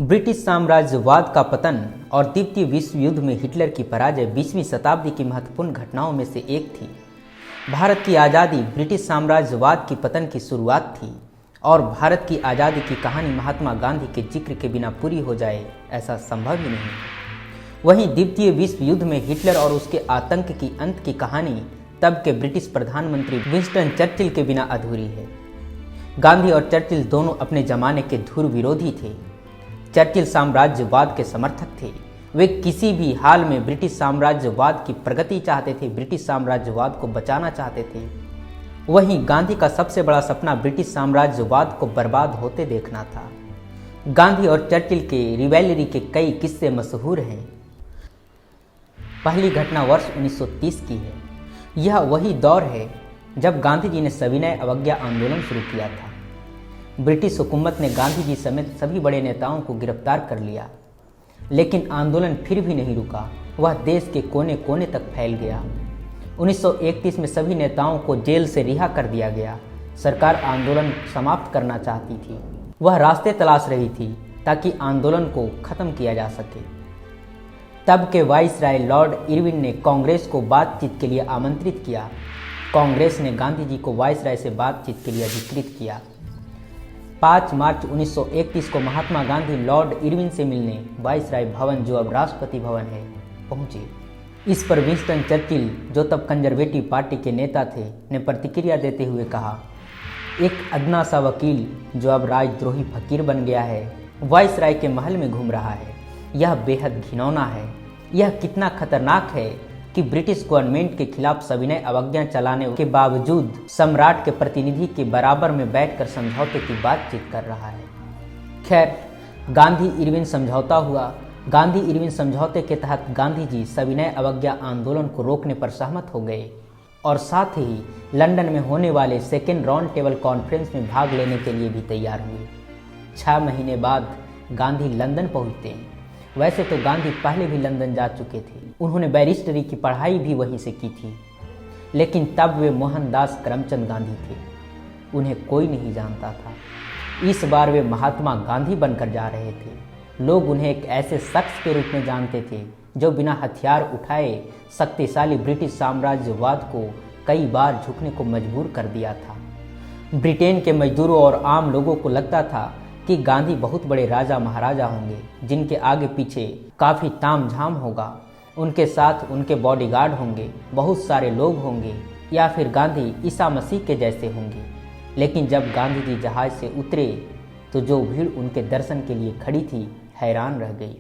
British साम्राज्यवाद का पतन और द्वितीय विश्व युद्ध में हिटलर की पराजय 20वीं शताब्दी की महत्वपूर्ण घटनाओं में से एक थी। भारत की आज़ादी ब्रिटिश साम्राज्यवाद की पतन की शुरुआत थी और भारत की आज़ादी की कहानी महात्मा गांधी के जिक्र के बिना पूरी हो जाए ऐसा संभव ही नहीं। वहीं द्वितीय विश्व युद्ध में हिटलर और उसके आतंक की अंत की कहानी तब के ब्रिटिश प्रधानमंत्री विंस्टन चर्चिल के बिना अधूरी है। गांधी और चर्चिल दोनों अपने जमाने के धुर विरोधी थे। चर्चिल साम्राज्यवाद के समर्थक थे। वे किसी भी हाल में ब्रिटिश साम्राज्यवाद की प्रगति चाहते थे, ब्रिटिश साम्राज्यवाद को बचाना चाहते थे। वहीं गांधी का सबसे बड़ा सपना ब्रिटिश साम्राज्यवाद को बर्बाद होते देखना था। गांधी और चर्चिल के रिवेलरी के कई किस्से मशहूर हैं। पहली घटना वर्ष 1930 की है। यह वही दौर है जब गांधी जी ने सविनय अवज्ञा आंदोलन शुरू किया था। ब्रिटिश हुकूमत ने गांधी जी समेत सभी बड़े नेताओं को गिरफ्तार कर लिया, लेकिन आंदोलन फिर भी नहीं रुका। वह देश के कोने कोने तक फैल गया। 1931 में सभी नेताओं को जेल से रिहा कर दिया गया। सरकार आंदोलन समाप्त करना चाहती थी। वह रास्ते तलाश रही थी ताकि आंदोलन को खत्म किया जा सके। तब के वाइसराय लॉर्ड इरविन ने कांग्रेस को बातचीत के लिए आमंत्रित किया। कांग्रेस ने गांधी जी को वाइसराय से बातचीत के लिए अधिकृत किया। 5 मार्च 1931 को महात्मा गांधी लॉर्ड इरविन से मिलने वाइसराय भवन, जो अब राष्ट्रपति भवन है, पहुंचे। इस पर विंस्टन चर्चिल, जो तब कंजर्वेटिव पार्टी के नेता थे, ने प्रतिक्रिया देते हुए कहा, एक अदना सा वकील जो अब राजद्रोही फकीर बन गया है, वाइसराय के महल में घूम रहा है। यह बेहद घिनौना है। यह कितना खतरनाक है कि ब्रिटिश गवर्नमेंट के खिलाफ सविनय अवज्ञा चलाने के बावजूद सम्राट के प्रतिनिधि के बराबर में बैठकर समझौते की बातचीत कर रहा है। खैर, गांधी इरविन समझौता हुआ। गांधी इरविन समझौते के तहत गांधी जी सविनय अवज्ञा आंदोलन को रोकने पर सहमत हो गए और साथ ही लंदन में होने वाले सेकेंड राउंड टेबल कॉन्फ्रेंस में भाग लेने के लिए भी तैयार हुए। 6 महीने बाद गांधी लंदन पहुंचते हैं। वैसे तो गांधी पहले भी लंदन जा चुके थे। उन्होंने बैरिस्टरी की पढ़ाई भी वहीं से की थी, लेकिन तब वे मोहनदास करमचंद गांधी थे। उन्हें कोई नहीं जानता था। इस बार वे महात्मा गांधी बनकर जा रहे थे। लोग उन्हें एक ऐसे शख्स के रूप में जानते थे जो बिना हथियार उठाए शक्तिशाली ब्रिटिश साम्राज्यवाद को कई बार झुकने को मजबूर कर दिया था। ब्रिटेन के मजदूरों और आम लोगों को लगता था कि गांधी बहुत बड़े राजा महाराजा होंगे, जिनके आगे पीछे काफ़ी तामझाम होगा। उनके साथ उनके बॉडीगार्ड होंगे, बहुत सारे लोग होंगे, या फिर गांधी ईसा मसीह के जैसे होंगे। लेकिन जब गांधी जी जहाज से उतरे तो जो भीड़ उनके दर्शन के लिए खड़ी थी, हैरान रह गई।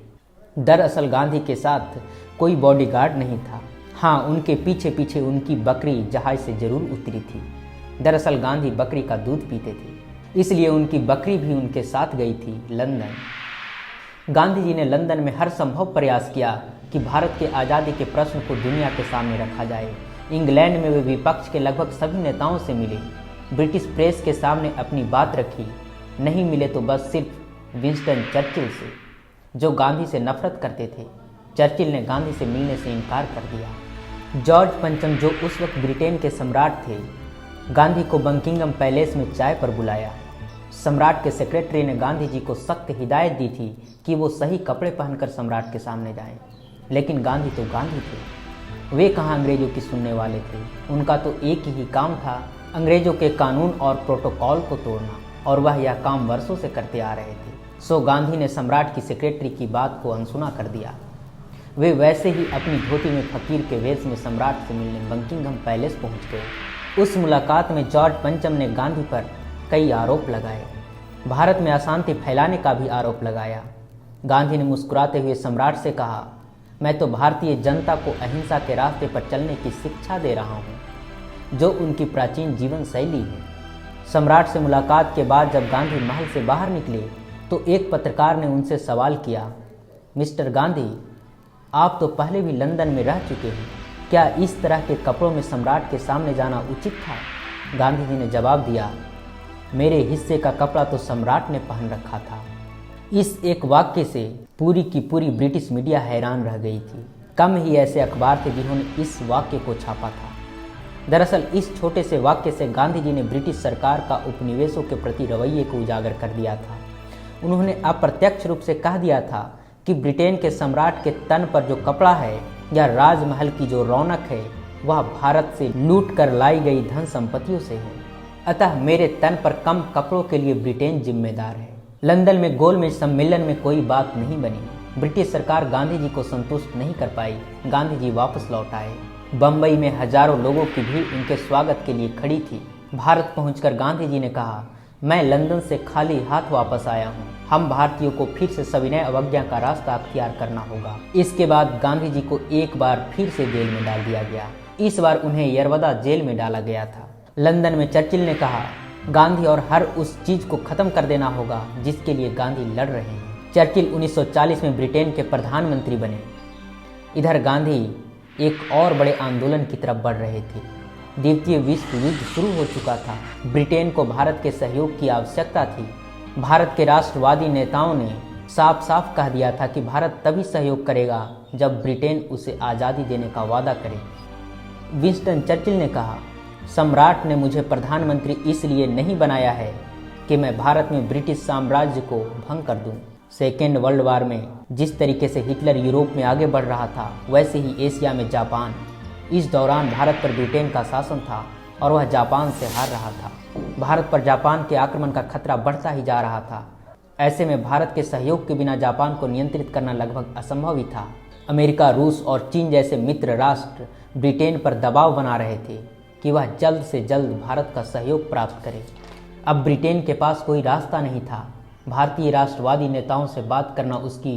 दरअसल गांधी के साथ कोई बॉडीगार्ड नहीं था। हाँ, उनके पीछे पीछे उनकी बकरी जहाज से जरूर उतरी थी। दरअसल गांधी बकरी का दूध पीते थे, इसलिए उनकी बकरी भी उनके साथ गई थी लंदन। गांधी जी ने लंदन में हर संभव प्रयास किया कि भारत के आज़ादी के प्रश्न को दुनिया के सामने रखा जाए। इंग्लैंड में वे विपक्ष के लगभग सभी नेताओं से मिले, ब्रिटिश प्रेस के सामने अपनी बात रखी। नहीं मिले तो बस सिर्फ विंस्टन चर्चिल से, जो गांधी से नफरत करते थे। चर्चिल ने गांधी से मिलने से इनकार कर दिया। जॉर्ज पंचम, जो उस वक्त ब्रिटेन के सम्राट थे, गांधी को बकिंघम पैलेस में चाय पर बुलाया। सम्राट के सेक्रेटरी ने गांधी जी को सख्त हिदायत दी थी कि वो सही कपड़े पहनकर सम्राट के सामने जाएं, लेकिन गांधी तो गांधी थे। वे कहाँ अंग्रेजों की सुनने वाले थे। उनका तो एक ही काम था, अंग्रेजों के कानून और प्रोटोकॉल को तोड़ना, और वह यह काम वर्षों से करते आ रहे थे। सो गांधी ने सम्राट की सेक्रेटरी की बात को अनसुना कर दिया। वे वैसे ही अपनी धोती में फकीर के वेश में सम्राट से मिलने बकिंघम पैलेस पहुँच गए। उस मुलाकात में जॉर्ज पंचम ने गांधी पर कई आरोप लगाए। भारत में अशांति फैलाने का भी आरोप लगाया। गांधी ने मुस्कुराते हुए सम्राट से कहा, मैं तो भारतीय जनता को अहिंसा के रास्ते पर चलने की शिक्षा दे रहा हूँ, जो उनकी प्राचीन जीवन शैली है। सम्राट से मुलाकात के बाद जब गांधी महल से बाहर निकले तो एक पत्रकार ने उनसे सवाल किया, मिस्टर गांधी, आप तो पहले भी लंदन में रह चुके हैं, क्या इस तरह के कपड़ों में सम्राट के सामने जाना उचित था? गांधी जी ने जवाब दिया, मेरे हिस्से का कपड़ा तो सम्राट ने पहन रखा था। इस एक वाक्य से पूरी की पूरी ब्रिटिश मीडिया हैरान रह गई थी। कम ही ऐसे अखबार थे जिन्होंने इस वाक्य को छापा था। दरअसल इस छोटे से वाक्य से गांधी जी ने ब्रिटिश सरकार का उपनिवेशों के प्रति रवैये को उजागर कर दिया था। उन्होंने अप्रत्यक्ष रूप से कह दिया था कि ब्रिटेन के सम्राट के तन पर जो कपड़ा है या राजमहल की जो रौनक है वह भारत से लूट कर लाई गई धन संपत्तियों से है। अतः मेरे तन पर कम कपड़ों के लिए ब्रिटेन जिम्मेदार है। लंदन में गोलमेज सम्मेलन में कोई बात नहीं बनी। ब्रिटिश सरकार गांधी जी को संतुष्ट नहीं कर पाई। गांधी जी वापस लौट आए। बम्बई में हजारों लोगों की भीड़ उनके स्वागत के लिए खड़ी थी। भारत पहुंचकर गांधी जी ने कहा, मैं लंदन से खाली हाथ वापस आया हूं। हम भारतीयों को फिर से सविनय अवज्ञा का रास्ता अख्तियार करना होगा। इसके बाद गांधी जी को एक बार फिर से जेल में डाल दिया गया। इस बार उन्हें यरवदा जेल में डाला गया था। लंदन में चर्चिल ने कहा, गांधी और हर उस चीज को खत्म कर देना होगा जिसके लिए गांधी लड़ रहे हैं। चर्चिल 1940 में ब्रिटेन के प्रधानमंत्री बने। इधर गांधी एक और बड़े आंदोलन की तरफ बढ़ रहे थे। द्वितीय विश्व युद्ध शुरू हो चुका था। ब्रिटेन को भारत के सहयोग की आवश्यकता थी। भारत के राष्ट्रवादी नेताओं ने साफ साफ कह दिया था कि भारत तभी सहयोग करेगा जब ब्रिटेन उसे आज़ादी देने का वादा करे। विंस्टन चर्चिल ने कहा, सम्राट ने मुझे प्रधानमंत्री इसलिए नहीं बनाया है कि मैं भारत में ब्रिटिश साम्राज्य को भंग कर दूं। सेकेंड वर्ल्ड वार में जिस तरीके से हिटलर यूरोप में आगे बढ़ रहा था, वैसे ही एशिया में जापान। इस दौरान भारत पर ब्रिटेन का शासन था और वह जापान से हार रहा था। भारत पर जापान के आक्रमण का खतरा बढ़ता ही जा रहा था। ऐसे में भारत के सहयोग के बिना जापान को नियंत्रित करना लगभग असंभव ही था। अमेरिका, रूस और चीन जैसे मित्र राष्ट्र ब्रिटेन पर दबाव बना रहे थे कि वह जल्द से जल्द भारत का सहयोग प्राप्त करे। अब ब्रिटेन के पास कोई रास्ता नहीं था। भारतीय राष्ट्रवादी नेताओं से बात करना उसकी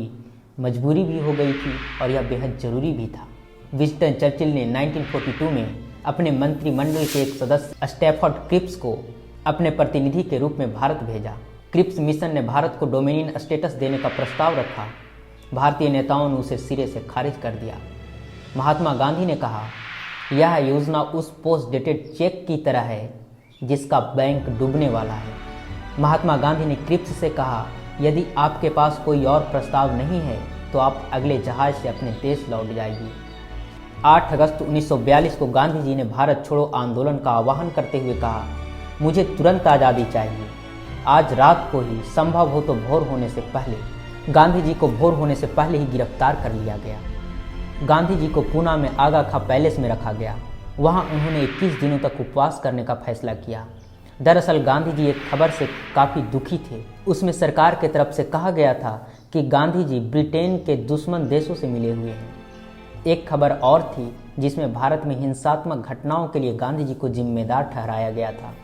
मजबूरी भी हो गई थी और यह बेहद जरूरी भी था। विंस्टन चर्चिल ने 1942 में अपने मंत्रिमंडल के एक सदस्य स्टैफर्ड क्रिप्स को अपने प्रतिनिधि के रूप में भारत भेजा। क्रिप्स मिशन ने भारत को डोमिनियन स्टेटस देने का प्रस्ताव रखा। भारतीय नेताओं ने उसे सिरे से खारिज कर दिया। महात्मा गांधी ने कहा, यह योजना उस पोस्ट डेटेड चेक की तरह है जिसका बैंक डूबने वाला है। महात्मा गांधी ने क्रिप्स से कहा, यदि आपके पास कोई और प्रस्ताव नहीं है तो आप अगले जहाज से अपने देश लौट जाइए। 8 अगस्त 1942 को गांधी जी ने भारत छोड़ो आंदोलन का आह्वान करते हुए कहा, मुझे तुरंत आज़ादी चाहिए। आज रात को ही, संभव हो तो भोर होने से पहले। गांधी जी को भोर होने से पहले ही गिरफ्तार कर लिया गया। गांधी जी को पूना में आगा खां पैलेस में रखा गया। वहां उन्होंने 21 दिनों तक उपवास करने का फैसला किया। दरअसल गांधी जी एक खबर से काफ़ी दुखी थे। उसमें सरकार की तरफ से कहा गया था कि गांधी जी ब्रिटेन के दुश्मन देशों से मिले हुए हैं। एक खबर और थी जिसमें भारत में हिंसात्मक घटनाओं के लिए गांधी जी को जिम्मेदार ठहराया गया था।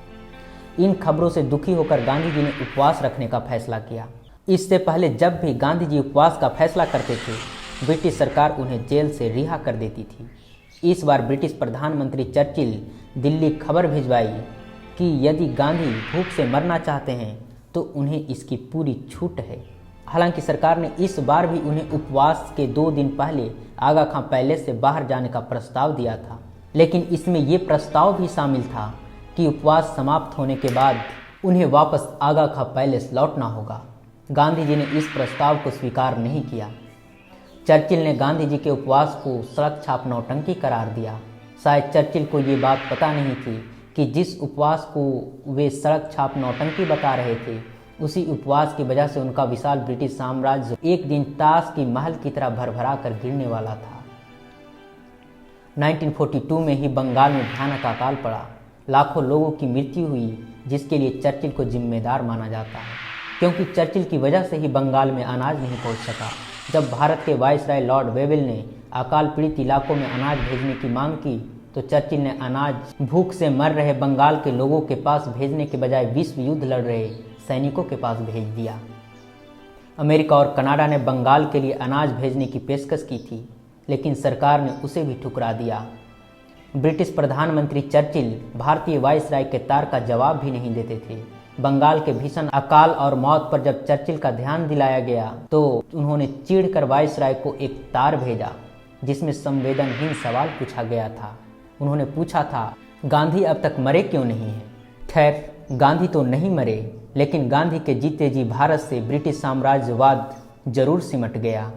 इन खबरों से दुखी होकर गांधी जी ने उपवास रखने का फैसला किया। इससे पहले जब भी गांधी जी उपवास का फैसला करते थे, ब्रिटिश सरकार उन्हें जेल से रिहा कर देती थी। इस बार ब्रिटिश प्रधानमंत्री चर्चिल दिल्ली खबर भिजवाई कि यदि गांधी भूख से मरना चाहते हैं तो उन्हें इसकी पूरी छूट है। हालांकि सरकार ने इस बार भी उन्हें उपवास के 2 दिन पहले आगा खां पैलेस से बाहर जाने का प्रस्ताव दिया था, लेकिन इसमें यह प्रस्ताव भी शामिल था कि उपवास समाप्त होने के बाद उन्हें वापस आगा खां पैलेस लौटना होगा। गांधी जी ने इस प्रस्ताव को स्वीकार नहीं किया। चर्चिल ने गांधी जी के उपवास को सड़क छाप नौटंकी करार दिया। शायद चर्चिल को ये बात पता नहीं थी कि जिस उपवास को वे सड़क छाप नौटंकी बता रहे थे, उसी उपवास की वजह से उनका विशाल ब्रिटिश साम्राज्य एक दिन ताश की महल की तरह भरभरा कर गिरने वाला था। 1942 में ही बंगाल में भयानक अकाल पड़ा। लाखों लोगों की मृत्यु हुई, जिसके लिए चर्चिल को जिम्मेदार माना जाता है, क्योंकि चर्चिल की वजह से ही बंगाल में अनाज नहीं पहुंच सका। जब भारत के वायसराय लॉर्ड वेवेल ने अकाल पीड़ित इलाकों में अनाज भेजने की मांग की, तो चर्चिल ने अनाज भूख से मर रहे बंगाल के लोगों के पास भेजने के बजाय विश्व युद्ध लड़ रहे सैनिकों के पास भेज दिया। अमेरिका और कनाडा ने बंगाल के लिए अनाज भेजने की पेशकश की थी, लेकिन सरकार ने उसे भी ठुकरा दिया। ब्रिटिश प्रधानमंत्री चर्चिल भारतीय वायसराय के तार का जवाब भी नहीं देते थे। बंगाल के भीषण अकाल और मौत पर जब चर्चिल का ध्यान दिलाया गया तो उन्होंने चिढ़कर वायसराय को एक तार भेजा जिसमें संवेदनहीन सवाल पूछा गया था। उन्होंने पूछा था, गांधी अब तक मरे क्यों नहीं हैं? खैर, गांधी तो नहीं मरे, लेकिन गांधी के जीते जी भारत से ब्रिटिश साम्राज्यवाद जरूर सिमट गया।